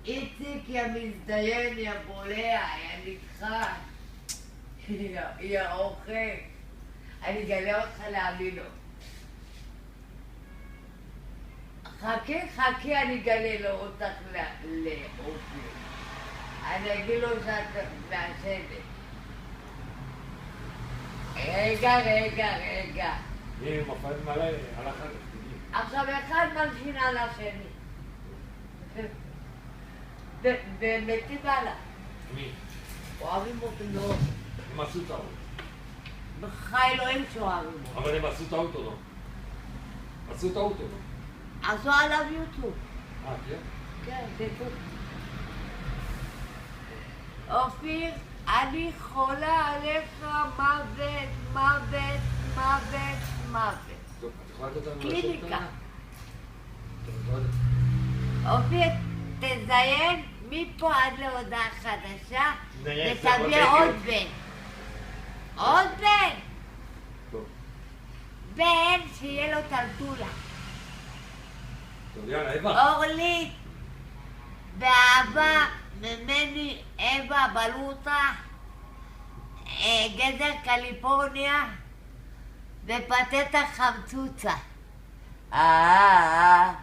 איציק, יא מזדיין, יא בולע, יא נדחק, יא אוכל. אני אגלה אותך לאמינו. חכי, אני אגלה לו אותך לאופי. אני אגיד לו שאת מעשנת. רגע. אני מפעד מלא על החלק. עכשיו אחד מלשין על השני. ומתים הלאה. מי? אוהבים אותו מאוד. הם עשו טעות. בחי אלוהים שאוהבים אותו. אבל הם עשו טעות או לא? עשו טעות או לא? עשו עליו יוטיוב. כן? כן, זה טוב. אופיר, אני חולה עליך מוות. טוב, את יכולה לתת לנו קליניקה. לא יודע. אופיר, תזיין מפה עד להודעה חדשה, נראה, ותביא זה עוד בודקת. בן. עוד בן. טוב, בן שיהיה לו טלטולה. טוב, יאללה, אווה. אורלי, באהבה ממני אווה בלוטה, גזר קליפורניה ופתטה חמצוצה. אה.